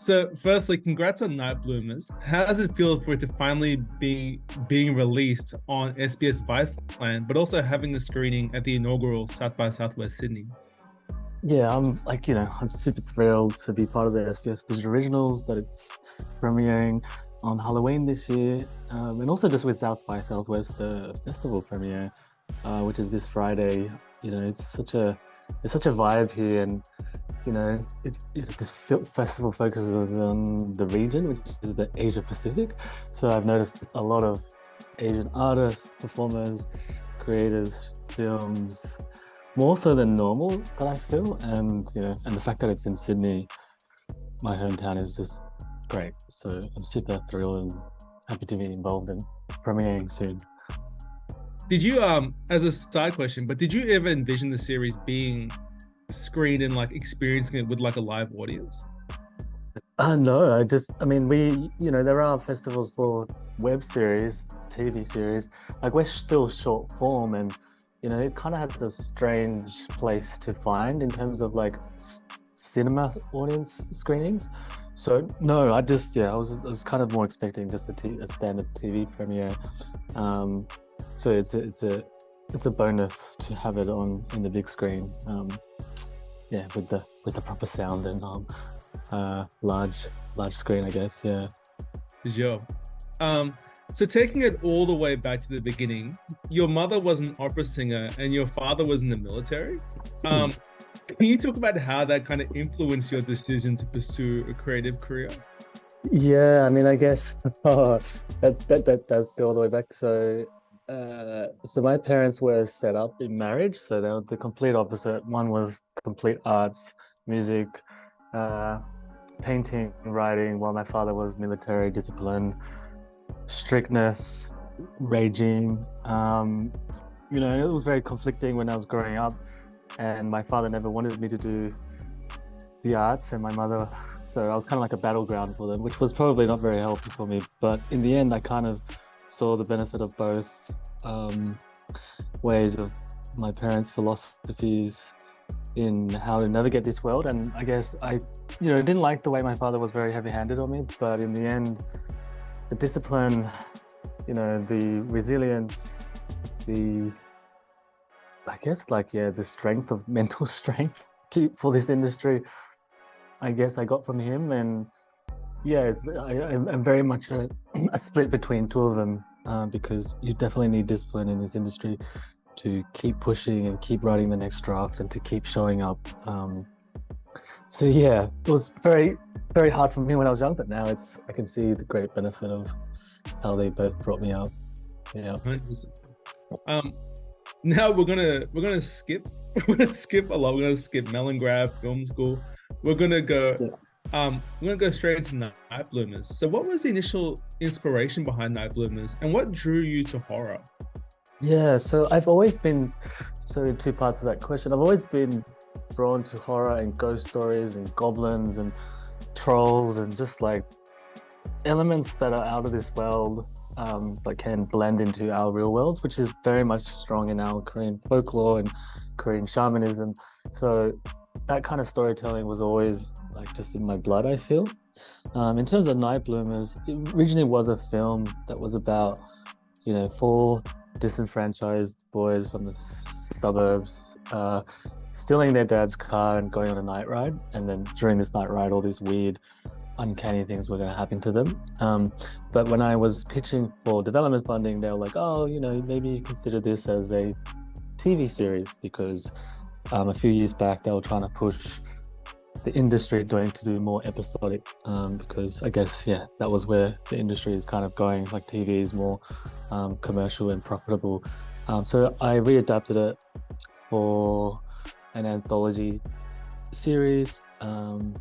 So firstly, congrats on Night Bloomers. How does it feel for it to finally be being released on SBS VICELAND, but also having a screening at the inaugural South by Southwest Sydney? Yeah, I'm super thrilled to be part of the SBS Digital Originals, that it's premiering on Halloween this year, and also just with South by Southwest, the festival premiere, which is this Friday. It's such a vibe here, and this festival focuses on the region, which is the Asia Pacific. So I've noticed a lot of Asian artists, performers, creators, films, more so than normal, that I feel, and the fact that it's in Sydney, my hometown, is just great. So I'm super thrilled and happy to be involved in premiering soon. Did you, as a side question, but did you ever envision the series being screened and like experiencing it with like a live audience? No, there are festivals for web series, TV series. Like, we're still short form, and it kind of has a strange place to find in terms of like cinema audience screenings. So no, I was kind of more expecting just a standard TV premiere. So it's a bonus to have it on in the big screen. With the proper sound and large screen, I guess. Yeah. Sure. So taking it all the way back to the beginning, your mother was an opera singer and your father was in the military. Can you talk about how that kind of influenced your decision to pursue a creative career? Yeah, I guess that does go all the way back. So my parents were set up in marriage, so they were the complete opposite. One was complete arts, music, painting, writing, while my father was military discipline, strictness, regime. It was very conflicting when I was growing up, and my father never wanted me to do the arts, and my mother, so I was kind of like a battleground for them, which was probably not very healthy for me. But in the end, I kind of saw the benefit of both ways of my parents' philosophies in how to navigate this world. And I guess I didn't like the way my father was very heavy-handed on me, but in the end, the discipline, the resilience, the strength of mental strength for this industry, I guess I got from him. And yeah, I'm very much a split between two of them, because you definitely need discipline in this industry to keep pushing and keep writing the next draft and to keep showing up. So yeah, it was very, very hard for me when I was young, but now I can see the great benefit of how they both brought me up. Yeah. Now we're gonna skip a lot. We're gonna skip Melon Grab, film school. We're gonna go straight into Night Bloomers. So what was the initial inspiration behind Night Bloomers, and what drew you to horror? Yeah, so I've always been, so two parts of that question. I've always been drawn to horror and ghost stories and goblins and trolls and just like elements that are out of this world, but can blend into our real worlds, which is very much strong in our Korean folklore and Korean shamanism. So that kind of storytelling was always like just in my blood, I feel. In terms of Night Bloomers, it originally was a film that was about, four disenfranchised boys from the suburbs stealing their dad's car and going on a night ride. And then during this night ride, all these weird, uncanny things were going to happen to them. But when I was pitching for development funding, they were like, oh, maybe consider this as a TV series, because a few years back, they were trying to push the industry to do more episodic, because I guess, that was where the industry is kind of going. Like, TV is more commercial and profitable. So I readapted it for an anthology series, and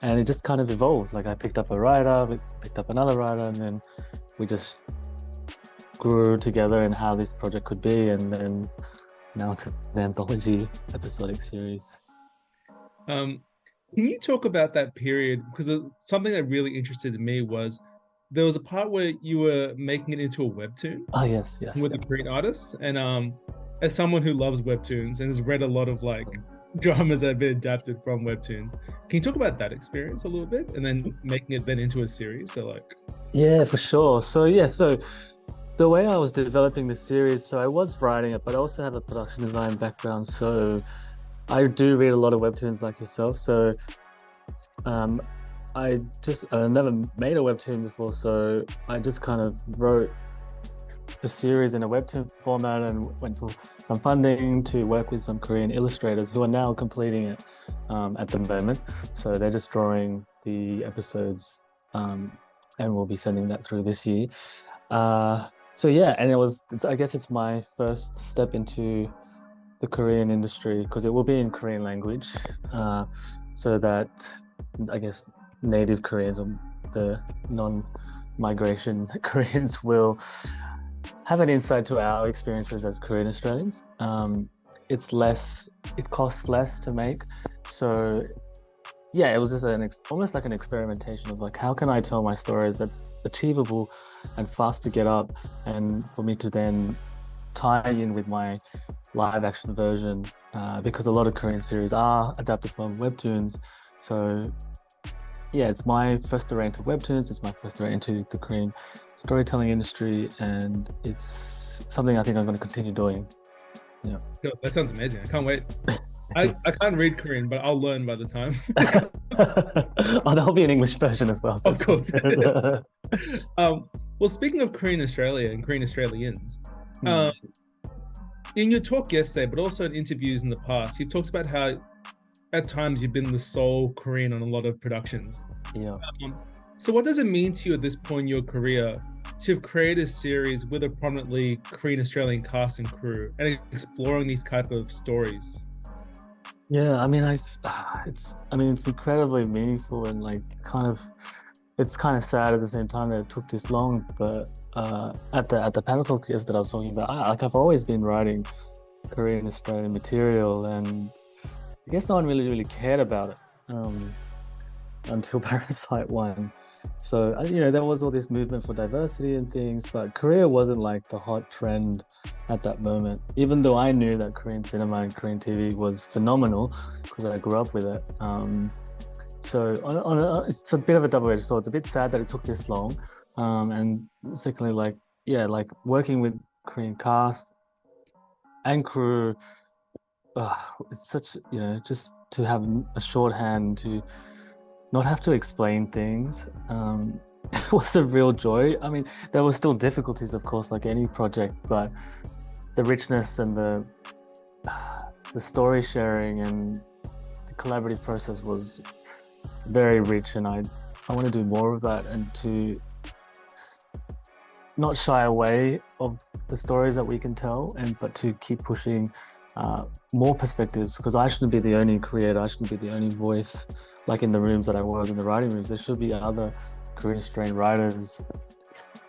it just kind of evolved. Like, I picked up a writer, we picked up another writer, and then we just grew together in how this project could be, and then now it's an anthology episodic series. Can you talk about that period? Because something that really interested me was there was a part where you were making it into a webtoon. Oh, yes. With a Korean artist. And as someone who loves webtoons and has read a lot of like dramas that have been adapted from webtoons. Can you talk about that experience a little bit, and then making it then into a series? So like, Yeah, for sure. So the way I was developing the series, so I was writing it, but I also have a production design background. So I do read a lot of webtoons like yourself. So I never made a webtoon before, so I just kind of wrote the series in a webtoon format and went for some funding to work with some Korean illustrators who are now completing it at the moment. So they're just drawing the episodes and we'll be sending that through this year. So yeah, and I guess it's my first step into the Korean industry because it will be in Korean language, so that I guess native Koreans or the non-migration Koreans will have an insight to our experiences as Korean Australians. It costs less to make. So yeah, it was just almost like an experimentation of like, how can I tell my stories that's achievable and fast to get up, and for me to then tie in with my live action version, because a lot of Korean series are adapted from webtoons. So yeah, it's my first array into webtoons, it's my first array into the Korean storytelling industry, and it's something I think I'm going to continue doing. Yeah. That sounds amazing. I can't wait. I can't read Korean, but I'll learn by the time. Oh, there'll be an English version as well. So of course. Well, speaking of Korean Australia and Korean Australians, in your talk yesterday, but also in interviews in the past, you talked about how at times you've been the sole Korean on a lot of productions. Yeah. So what does it mean to you at this point in your career to create a series with a prominently Korean Australian cast and crew and exploring these type of stories? Yeah, I mean, it's incredibly meaningful, and like it's kind of sad at the same time that it took this long. But at the panel talk yesterday, I was talking about I've always been writing Korean Australian material, and I guess no one really cared about it until Parasite won. So there was all this movement for diversity and things, but Korea wasn't like the hot trend at that moment, even though I knew that Korean cinema and Korean TV was phenomenal because I grew up with it. So it's a bit of a double-edged sword. It's a bit sad that it took this long, and secondly, like working with Korean cast and crew, it's such, just to have a shorthand to not have to explain things, it was a real joy. I mean, there were still difficulties, of course, like any project, but the richness and the story sharing and the collaborative process was very rich, and I want to do more of that, and to not shy away of the stories that we can tell, but to keep pushing more perspectives, because I shouldn't be the only creator, I shouldn't be the only voice like in the rooms that I was in the writing rooms. There should be other Korean Australian writers,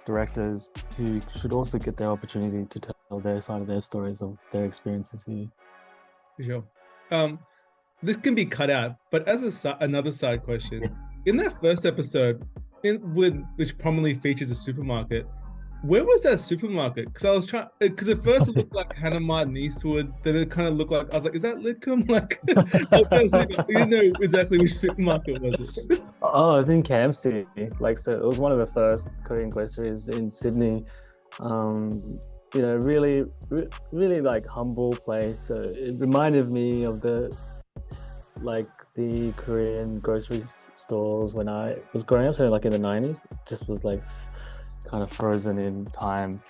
directors who should also get their opportunity to tell their side of their stories of their experiences here. For sure. This can be cut out, but as another side question, in that first episode, which prominently features a supermarket, where was that supermarket? Because at first it looked like Hannah Martin Eastwood, then it kind of looked like, I was like, is that Lidcombe? Like, I didn't know exactly which supermarket was it. Oh, it's in Campsie. Like, so it was one of the first Korean groceries in Sydney. Really like humble place. So it reminded me of the Korean grocery stores when I was growing up, so like in the 90s. It just was like kind of frozen in time.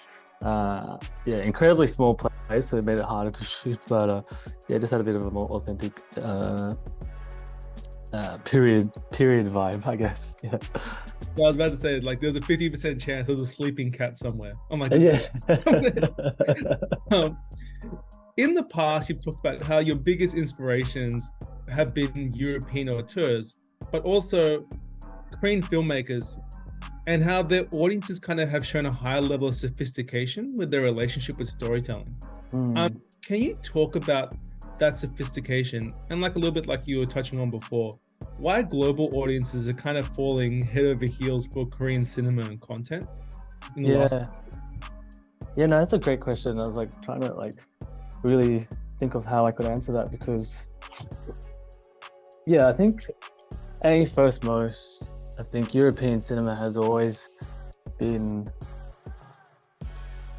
Incredibly small place, so it made it harder to shoot, but it just had a bit of a more authentic period vibe, I guess. Yeah. I was about to say, like, there's a 50% chance there's a sleeping cat somewhere. I'm like, yeah. In the past, you've talked about how your biggest inspirations have been European auteurs, but also Korean filmmakers, and how their audiences kind of have shown a higher level of sophistication with their relationship with storytelling. Can you talk about that sophistication, and like a little bit like you were touching on before, why global audiences are kind of falling head over heels for Korean cinema and content? No, that's a great question. I was like trying to like really think of how I could answer that, because I think I think European cinema has always been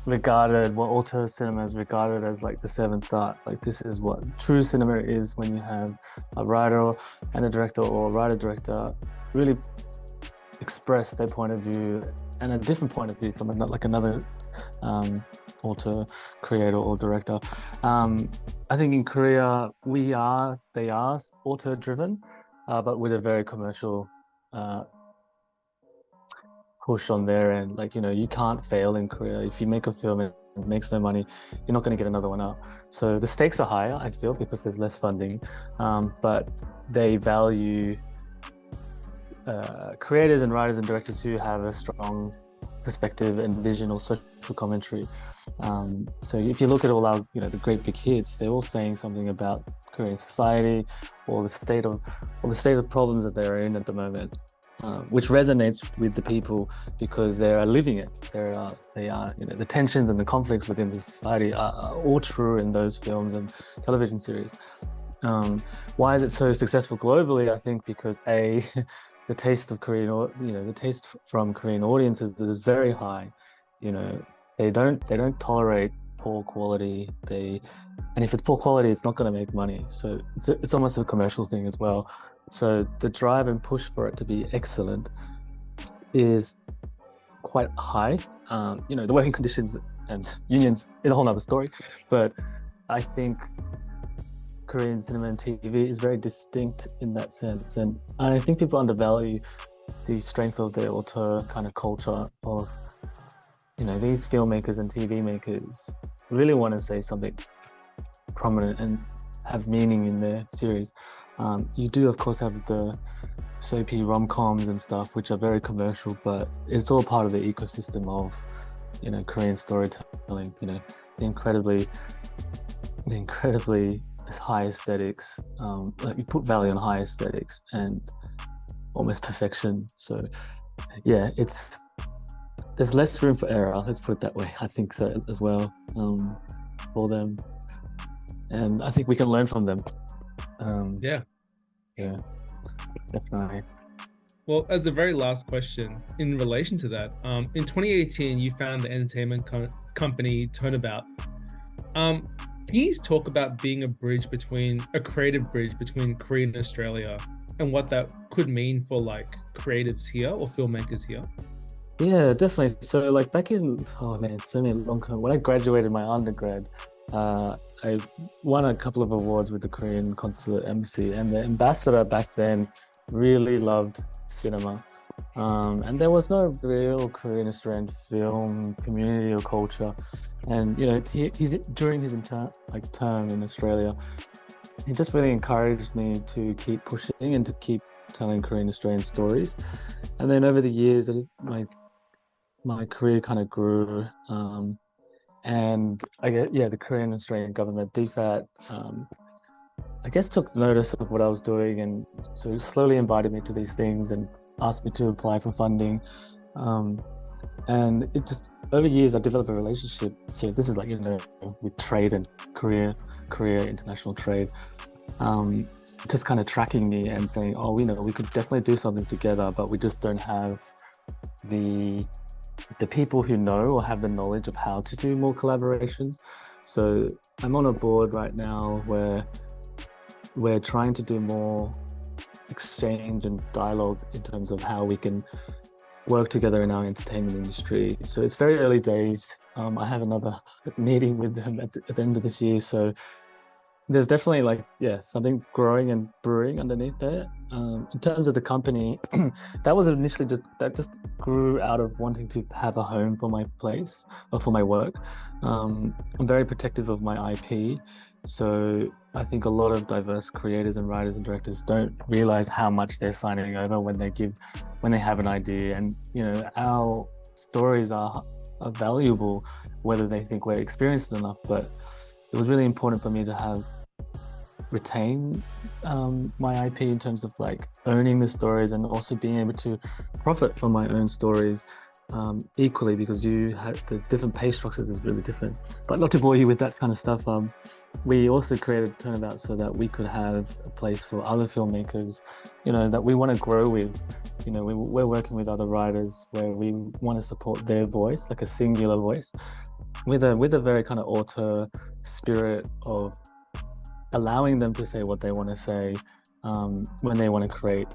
regarded, what auteur cinema is regarded as like the seventh art. Like, this is what true cinema is, when you have a writer and a director, or a writer-director really express their point of view, and a different point of view from another auteur, creator, or director. I think in Korea they are auteur driven, but with a very commercial push on their end. Like, you can't fail in Korea. If you make a film and it makes no money, you're not going to get another one out. So the stakes are higher, I feel, because there's less funding, but they value creators and writers and directors who have a strong perspective and vision, or social commentary. So if you look at all our, the great big hits, they're all saying something about Korean society, or the state of problems that they're in at the moment, which resonates with the people because they are living it. They are, the tensions and the conflicts within the society are all true in those films and television series. Why is it so successful globally? I think because the taste of Korean, the taste from Korean audiences is very high. They don't tolerate poor quality. And if it's poor quality, it's not going to make money. So it's almost a commercial thing as well. So the drive and push for it to be excellent is quite high. The working conditions and unions is a whole nother story. But I think Korean cinema and TV is very distinct in that sense. And I think people undervalue the strength of the auteur kind of culture of, these filmmakers and TV makers really want to say something prominent and have meaning in their series. You do, of course, have the soapy rom-coms and stuff, which are very commercial, but it's all part of the ecosystem of, Korean storytelling. The incredibly high aesthetics. Like, you put value on high aesthetics and almost perfection. So, there's less room for error. Let's put it that way. I think so as well, for them, and I think we can learn from them. Yeah, definitely. Well, as a very last question in relation to that, in 2018, you found the entertainment company Turnabout. Can you talk about being a creative bridge between Korea and Australia, and what that could mean for like creatives here or filmmakers here? Yeah, definitely. So like back in, so many long time, when I graduated my undergrad, I won a couple of awards with the Korean Consulate Embassy, and the ambassador back then really loved cinema. And there was no real Korean Australian film community or culture. And he's during his term in Australia, he just really encouraged me to keep pushing and to keep telling Korean Australian stories. And then over the years, my career kind of grew, and the Korean Australian government, DFAT, I guess took notice of what I was doing, and so slowly invited me to these things and asked me to apply for funding. And it just, over years, I developed a relationship. So this is like, with trade and Korea international trade, just kind of tracking me and saying, we could definitely do something together, but we just don't have the people who know or have the knowledge of how to do more collaborations. So I'm on a board right now where we're trying to do more exchange and dialogue in terms of how we can work together in our entertainment industry. So it's very early days. I have another meeting with them at the end of this year. So there's definitely something growing and brewing underneath there. In terms of the company, that was initially just grew out of wanting to have a home for my place or for my work. I'm very protective of my IP. So I think a lot of diverse creators and writers and directors don't realize how much they're signing over when they have an idea. And, our stories are valuable, whether they think we're experienced enough. But it was really important for me to retain my IP in terms of like owning the stories and also being able to profit from my own stories. equally, because you had the different pay structures is really different. But not to bore you with that kind of stuff, we also created Turnabout so that we could have a place for other filmmakers, you know, that we want to grow with. You know, we're working with other writers where we want to support their voice, like a singular voice, with a very kind of auteur spirit of allowing them to say what they want to say when they want to create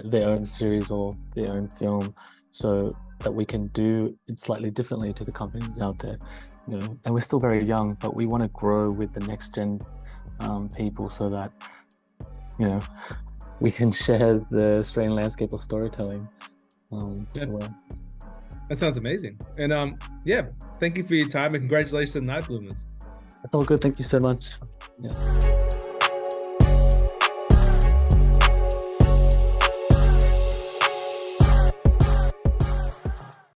their own series or their own film, so that we can do it slightly differently to the companies out there, you know. And we're still very young, but we want to grow with the next gen people, so that, you know, we can share the Australian landscape of storytelling to the world. That sounds amazing. And yeah, thank you for your time and congratulations on Night Bloomers. That's all good. Thank you so much. Yeah.